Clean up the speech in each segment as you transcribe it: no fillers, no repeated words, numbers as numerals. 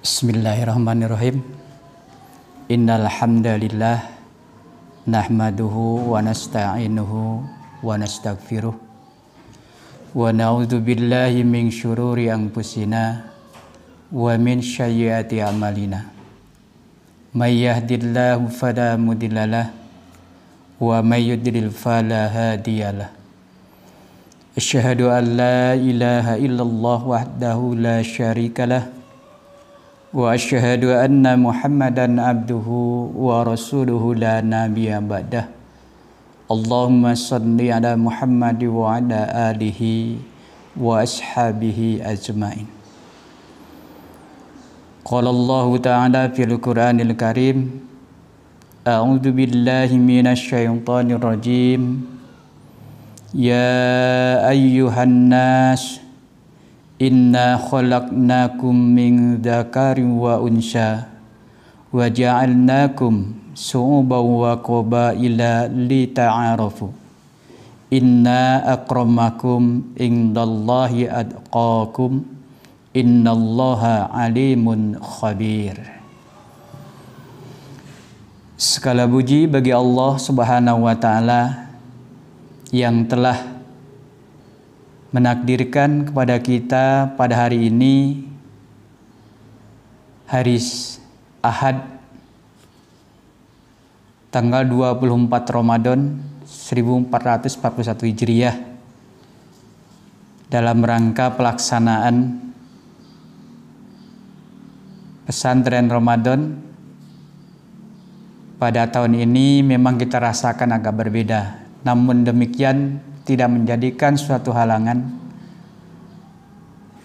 Bismillahirrahmanirrahim. Innal hamdalillah nahmaduhu wa nasta'inuhu wa nastaghfiruh wa na'udzu billahi min syururi anfusina wa min sayyiati a'malina. May yahdihillahu fala mudhillalah wa may yudlil fala hadiyalah. Asyhadu an la ilaha illallah wahdahu la syarikalah wa asyhadu anna Muhammadan abduhu wa rasuluhu la nabiyya ba'dah. Allahumma shalli ala Muhammad wa ala alihi wa ashabihi ajmain. Qala Allah ta'ala fil Qur'anil Karim, a'udzu billahi minasy syaithanir rajim. Ya ayyuhan nas, inna khalaqnakum min dzakarin wa unsa wa ja'alnakum syu'uban wa qabaila lita'arafu. Inna akramakum indallahi atqakum. Innallaha alimun khabir. Segala puji bagi Allah Subhanahu wa taala yang telah menakdirkan kepada kita pada hari ini, hari Ahad, tanggal 24 Ramadan 1441 Hijriah, dalam rangka pelaksanaan pesantren Ramadan. Pada tahun ini memang kita rasakan agak berbeda, namun demikian tidak menjadikan suatu halangan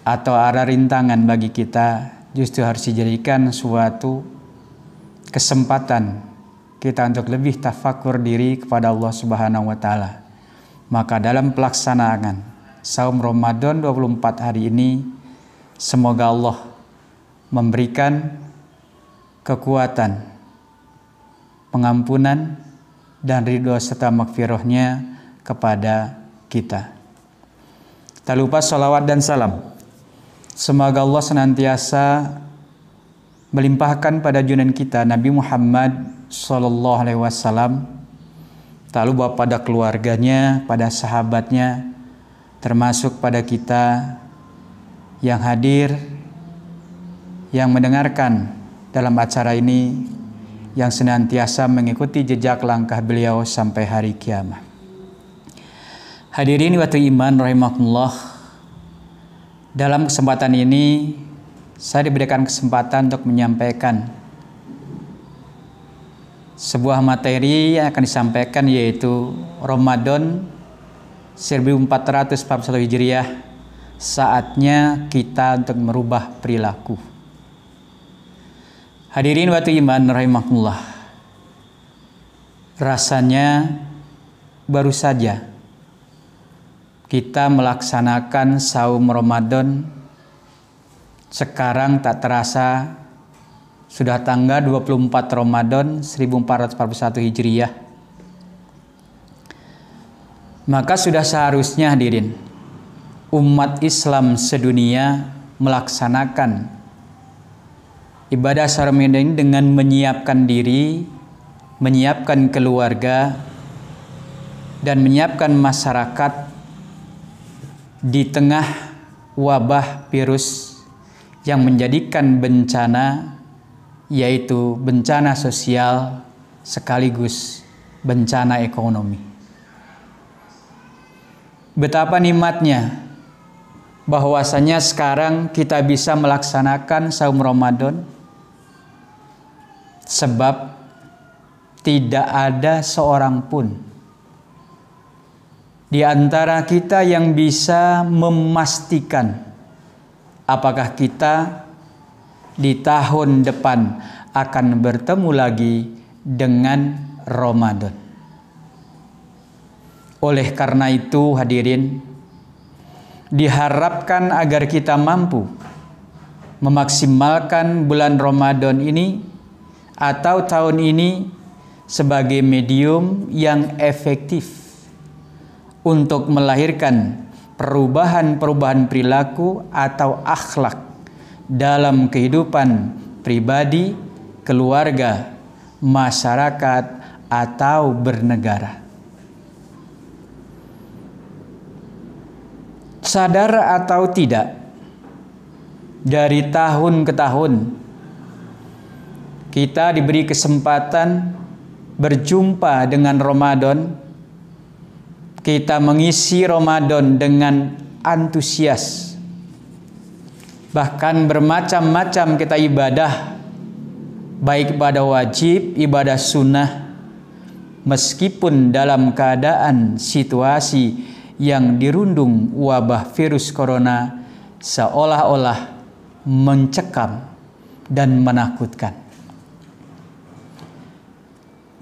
atau arah rintangan bagi kita, justru harus dijadikan suatu kesempatan kita untuk lebih tafakur diri kepada Allah Subhanahu wa taala. Maka dalam pelaksanaan saum Ramadan 24 hari ini, semoga Allah memberikan kekuatan, pengampunan dan ridho serta maghfirahnya kepada kita. Tak lupa salawat dan salam, semoga Allah senantiasa melimpahkan pada junjungan kita Nabi Muhammad sallallahu alaihi wasallam, tak lupa pada keluarganya, pada sahabatnya, termasuk pada kita yang hadir, yang mendengarkan dalam acara ini, yang senantiasa mengikuti jejak langkah beliau sampai hari kiamat. Hadirin wa iman rahimakumullah, dalam kesempatan ini saya diberikan kesempatan untuk menyampaikan sebuah materi yang akan disampaikan, yaitu Ramadan 1441 Hijriah, saatnya kita untuk merubah perilaku. Hadirin wa iman rahimakumullah, rasanya baru saja kita melaksanakan saum Ramadan, sekarang tak terasa sudah tanggal 24 Ramadan 1441 Hijriah. Maka sudah seharusnya hadirin, umat Islam sedunia melaksanakan ibadah Ramadan dengan menyiapkan diri, menyiapkan keluarga, dan menyiapkan masyarakat di tengah wabah virus yang menjadikan bencana, yaitu bencana sosial sekaligus bencana ekonomi. Betapa nikmatnya bahwasanya sekarang kita bisa melaksanakan saum Ramadan, sebab tidak ada seorang pun di antara kita yang bisa memastikan apakah kita di tahun depan akan bertemu lagi dengan Ramadan. Oleh karena itu hadirin, diharapkan agar kita mampu memaksimalkan bulan Ramadan ini atau tahun ini sebagai medium yang efektif untuk melahirkan perubahan-perubahan perilaku atau akhlak dalam kehidupan pribadi, keluarga, masyarakat, atau bernegara. Sadar atau tidak, dari tahun ke tahun kita diberi kesempatan berjumpa dengan Ramadan. Kita mengisi Ramadan dengan antusias. Bahkan bermacam-macam kita ibadah, baik ibadah wajib, ibadah sunnah, meskipun dalam keadaan situasi yang dirundung wabah virus corona seolah-olah mencekam dan menakutkan.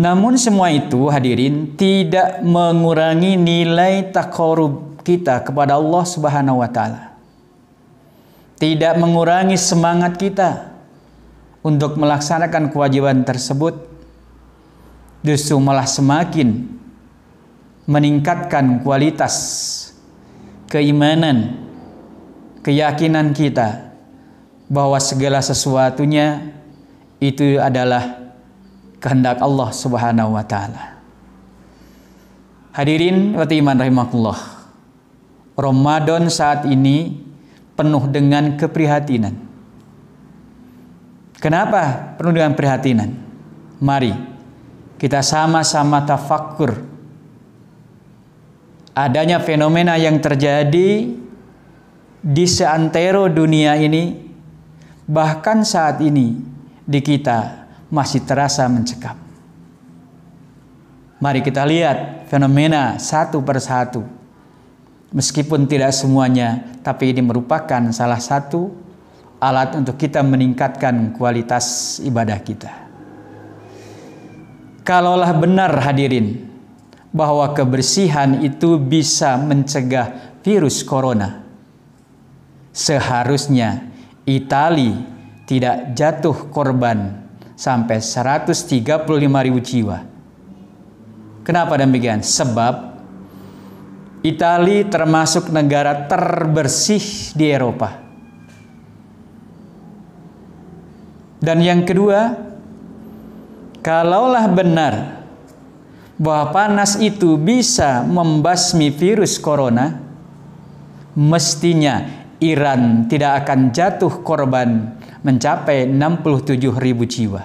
Namun semua itu, hadirin, tidak mengurangi nilai taqarrub kita kepada Allah Subhanahu wa taala. Tidak mengurangi semangat kita untuk melaksanakan kewajiban tersebut. Justru malah semakin meningkatkan kualitas keimanan, keyakinan kita bahwa segala sesuatunya itu adalah kehendak Allah Subhanahu wa taala. Hadirin wa iman rahimakumullah. Ramadan saat ini penuh dengan keprihatinan. Kenapa penuh dengan prihatinan? Mari kita sama-sama tafakkur adanya fenomena yang terjadi di seantero dunia ini, bahkan saat ini di kita masih terasa mencekam. Mari kita lihat fenomena satu persatu. Meskipun tidak semuanya, tapi ini merupakan salah satu alat untuk kita meningkatkan kualitas ibadah kita. Kalaulah benar, hadirin, bahwa kebersihan itu bisa mencegah virus corona, seharusnya Italia tidak jatuh korban sampai 135.000 jiwa. Kenapa demikian? Sebab Italia termasuk negara terbersih di Eropa. Dan yang kedua, kalaulah benar bahwa panas itu bisa membasmi virus corona, mestinya Iran tidak akan jatuh korban mencapai 67.000 jiwa.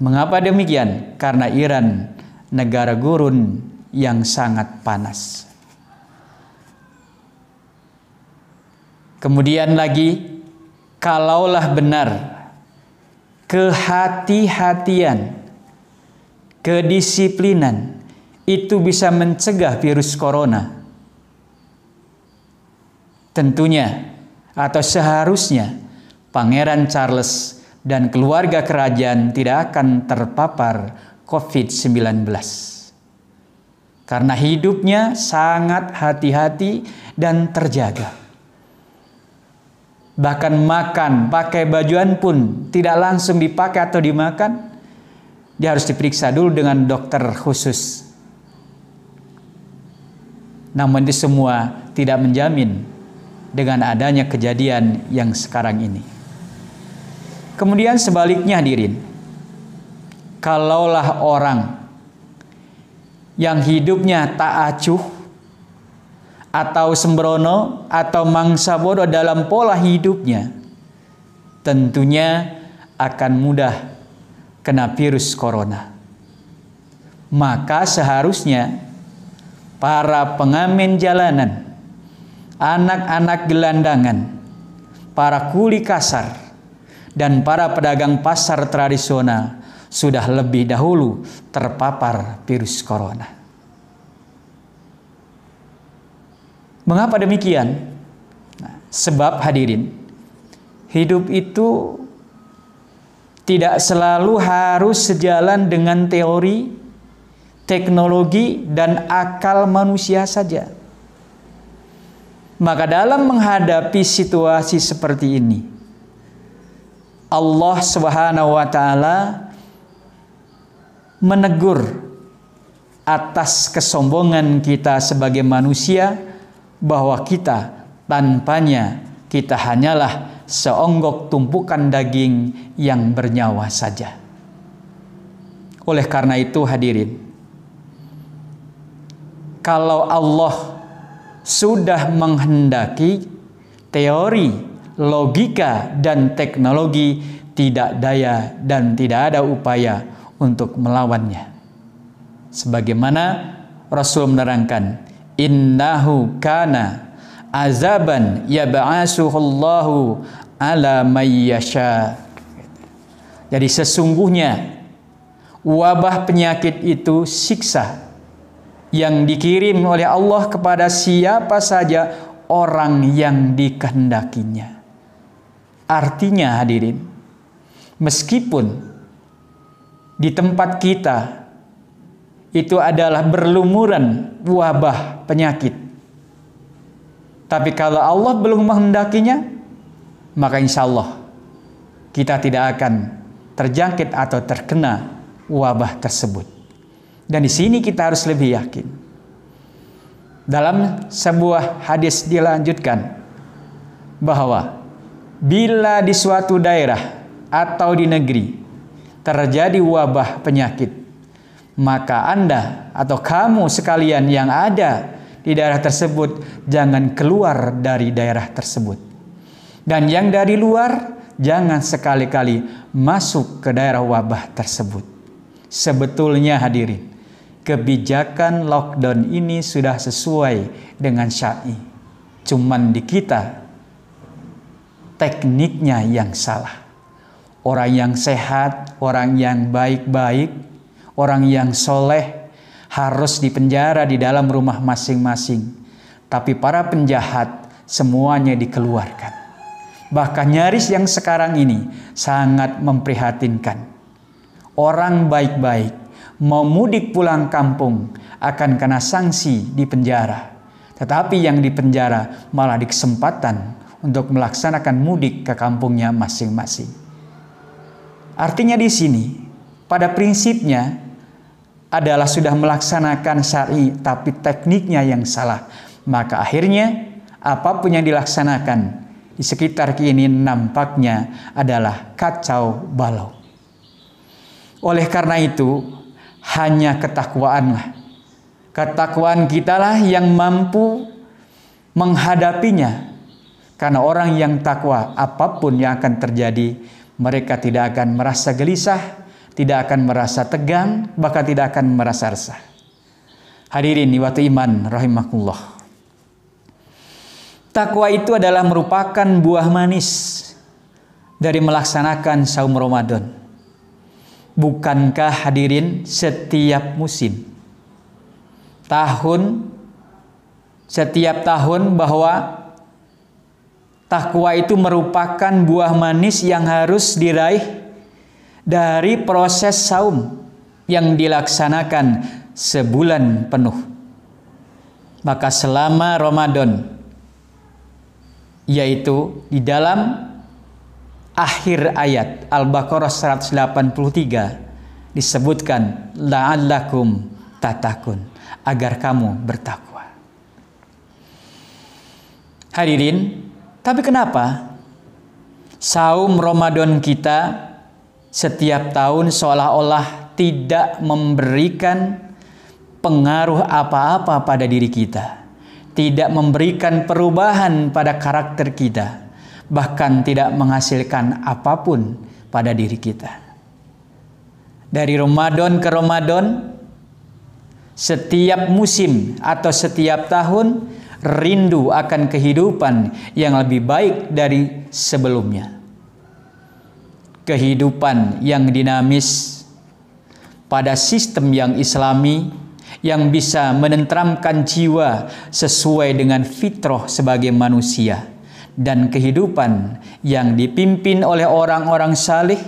Mengapa demikian? Karena Iran negara gurun yang sangat panas. Kemudian lagi, kalaulah benar kehati-hatian, kedisiplinan itu bisa mencegah virus corona, tentunya atau seharusnya Pangeran Charles dan keluarga kerajaan tidak akan terpapar COVID-19. Karena hidupnya sangat hati-hati dan terjaga. Bahkan makan, pakai bajuan pun tidak langsung dipakai atau dimakan. Dia harus diperiksa dulu dengan dokter khusus. Namun itu semua tidak menjamin dengan adanya kejadian yang sekarang ini. Kemudian sebaliknya, hadirin, kalaulah orang yang hidupnya tak acuh atau sembrono atau mangsa bodoh dalam pola hidupnya, tentunya akan mudah kena virus corona. Maka seharusnya para pengamen jalanan, anak-anak gelandangan, para kuli kasar, dan para pedagang pasar tradisional sudah lebih dahulu terpapar virus corona. Mengapa demikian? Sebab hadirin, hidup itu tidak selalu harus sejalan dengan teori, teknologi, dan akal manusia saja. Maka dalam menghadapi situasi seperti ini, Allah Subhanahu wa taala menegur atas kesombongan kita sebagai manusia bahwa kita tanpanya kita hanyalah seonggok tumpukan daging yang bernyawa saja. Oleh karena itu hadirin, kalau Allah sudah menghendaki, teori, logika, dan teknologi tidak daya dan tidak ada upaya untuk melawannya. Sebagaimana Rasul menerangkan, innahu kana azaban yab'asuhullahu ala may yasha. Jadi sesungguhnya wabah penyakit itu siksa yang dikirim oleh Allah kepada siapa saja orang yang dikehendakinya. Artinya hadirin, meskipun di tempat kita itu adalah berlumuran wabah penyakit, tapi kalau Allah belum menghendakinya, maka insya Allah kita tidak akan terjangkit atau terkena wabah tersebut. Dan di sini kita harus lebih yakin. Dalam sebuah hadis dilanjutkan bahwa bila di suatu daerah atau di negeri terjadi wabah penyakit, maka Anda atau kamu sekalian yang ada di daerah tersebut jangan keluar dari daerah tersebut. Dan yang dari luar jangan sekali-kali masuk ke daerah wabah tersebut. Sebetulnya hadirin, kebijakan lockdown ini sudah sesuai dengan syar'i. Cuman di kita tekniknya yang salah. Orang yang sehat, orang yang baik-baik, orang yang soleh harus dipenjara di dalam rumah masing-masing. Tapi para penjahat semuanya dikeluarkan. Bahkan nyaris yang sekarang ini sangat memprihatinkan. Orang baik-baik mau mudik pulang kampung akan kena sanksi di penjara. Tetapi yang di penjara malah dikesempatan untuk melaksanakan mudik ke kampungnya masing-masing. Artinya di sini pada prinsipnya adalah sudah melaksanakan syar'i tapi tekniknya yang salah. Maka akhirnya apapun yang dilaksanakan di sekitar ini nampaknya adalah kacau balau. Oleh karena itu hanya ketakwaanlah. Ketakwaan kitalah yang mampu menghadapinya. Karena orang yang takwa, apapun yang akan terjadi, mereka tidak akan merasa gelisah, tidak akan merasa tegang, bahkan tidak akan merasa resah. Hadirin waktu iman rahimakumullah. Takwa itu adalah merupakan buah manis dari melaksanakan saum Ramadan. Bukankah hadirin setiap musim, setiap tahun bahwa takwa itu merupakan buah manis yang harus diraih dari proses saum yang dilaksanakan sebulan penuh. Maka selama Ramadan, yaitu di dalam akhir ayat Al-Baqarah 183 disebutkan la'allakum tatakun, agar kamu bertakwa. Hadirin, tapi kenapa saum Ramadan kita setiap tahun seolah-olah tidak memberikan pengaruh apa-apa pada diri kita, tidak memberikan perubahan pada karakter kita, bahkan tidak menghasilkan apapun pada diri kita. Dari Ramadan ke Ramadan, setiap musim atau setiap tahun rindu akan kehidupan yang lebih baik dari sebelumnya. Kehidupan yang dinamis pada sistem yang islami, yang bisa menenteramkan jiwa sesuai dengan fitrah sebagai manusia, dan kehidupan yang dipimpin oleh orang-orang saleh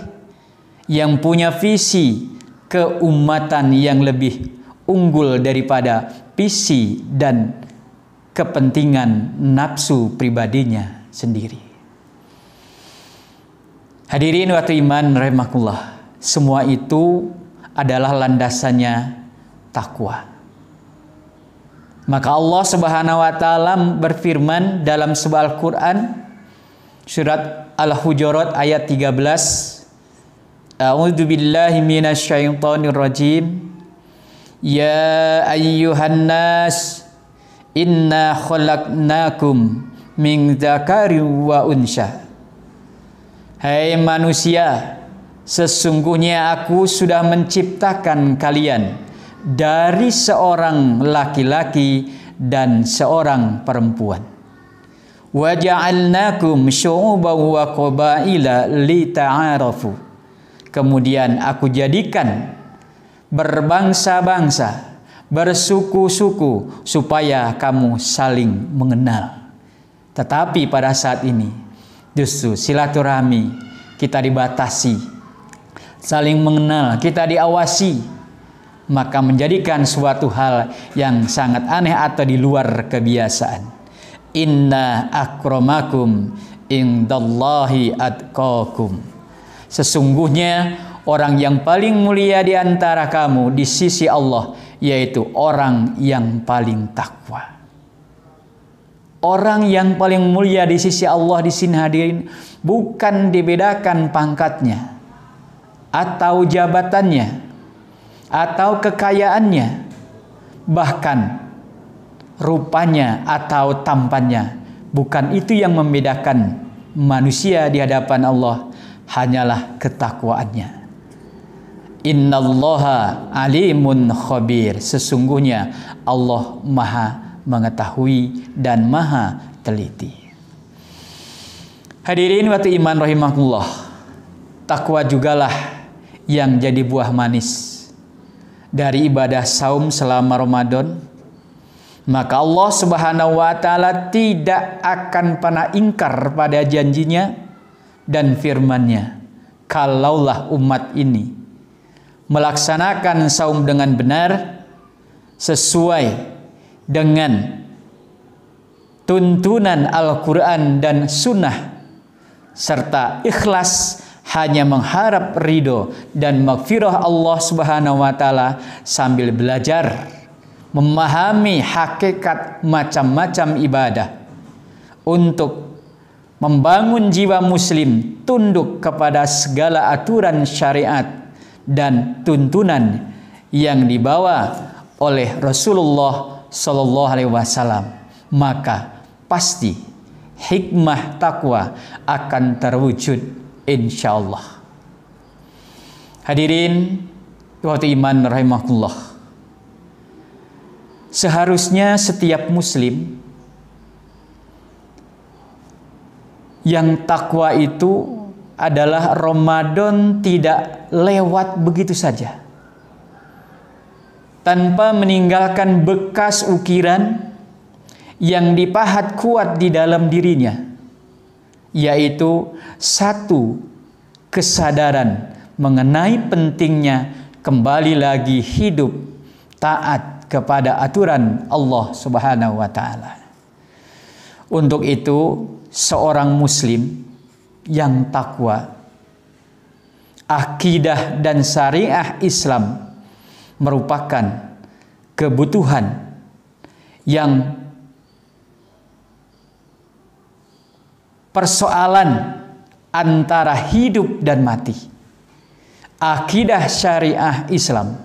yang punya visi keumatan yang lebih unggul daripada visi dan kepentingan nafsu pribadinya sendiri. Hadirin waktu iman rahimakumullah, semua itu adalah landasannya takwa. Maka Allah Subhanahu wa taala berfirman dalam sebuah Al-Qur'an, Surat Al-Hujurat ayat 13. A'udzu billahi minasyaitonir rajim. Ya ayyuhan nas inna khalaqnakum min dzakarin wa unsya. Hai manusia, sesungguhnya aku sudah menciptakan kalian dari seorang laki-laki dan seorang perempuan. Wa ja'alnakum syu'uban wa qabaila lita'arafu. Kemudian aku jadikan berbangsa-bangsa, bersuku-suku supaya kamu saling mengenal. Tetapi pada saat ini justru silaturahmi kita dibatasi, saling mengenal kita diawasi, maka menjadikan suatu hal yang sangat aneh atau di luar kebiasaan. Inna akramakum indallahi atqakum. Sesungguhnya orang yang paling mulia di antara kamu di sisi Allah yaitu orang yang paling takwa. Orang yang paling mulia di sisi Allah di sini hadirin bukan dibedakan pangkatnya atau jabatannya atau kekayaannya, bahkan rupanya atau tampannya. Bukan itu yang membedakan manusia di hadapan Allah, hanyalah ketakwaannya. Innallaha alimun khabir. Sesungguhnya Allah maha mengetahui dan maha teliti. Hadirin wa iman rahimakumullah, takwa jugalah yang jadi buah manis dari ibadah saum selama Ramadan. Maka Allah Subhanahu wa taala tidak akan pernah ingkar pada janjinya dan firman-Nya. Kalaulah umat ini melaksanakan saum dengan benar sesuai dengan tuntunan Al-Quran dan Sunnah serta ikhlas hanya mengharap ridho dan maghfirah Allah Subhanahu wa taala sambil belajar memahami hakikat macam-macam ibadah untuk membangun jiwa muslim tunduk kepada segala aturan syariat dan tuntunan yang dibawa oleh Rasulullah Sallallahu Alaihi Wasallam, maka pasti hikmah takwa akan terwujud insyaallah. Hadirin wa iman rahimakumullah, seharusnya setiap muslim yang takwa itu adalah Ramadan tidak lewat begitu saja tanpa meninggalkan bekas ukiran yang dipahat kuat di dalam dirinya, yaitu satu, kesadaran mengenai pentingnya kembali lagi hidup taat kepada aturan Allah Subhanahu wa taala. Untuk itu, seorang muslim yang takwa, akidah dan syariah Islam merupakan kebutuhan yang persoalan antara hidup dan mati. Akidah syariah Islam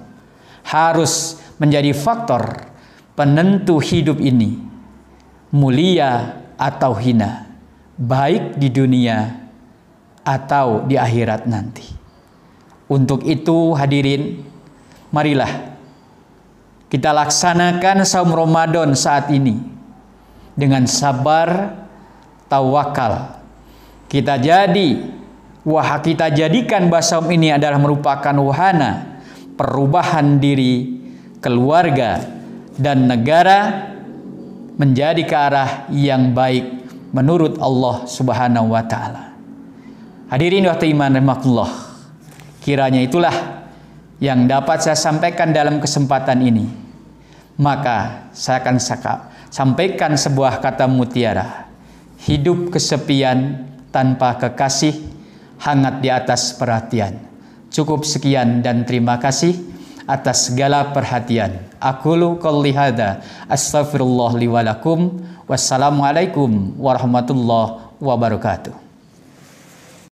harus menjadi faktor penentu hidup ini, mulia atau hina, baik di dunia atau di akhirat nanti. Untuk itu hadirin, marilah kita laksanakan saum Ramadan saat ini dengan sabar, tawakal. Kita jadikan saum ini adalah merupakan wahana perubahan diri, keluarga, dan negara menjadi ke arah yang baik menurut Allah Subhanahu wa taala. Hadirin wa iman rahimakumullah, kiranya itulah yang dapat saya sampaikan dalam kesempatan ini. Maka saya akan sampaikan sebuah kata mutiara. Hidup kesepian tanpa kekasih, hangat di atas perhatian. Cukup sekian dan terima kasih atas segala perhatian. Aqulu qouli hadza astaghfirullah li wa lakum. Wassalamualaikum warahmatullahi wabarakatuh.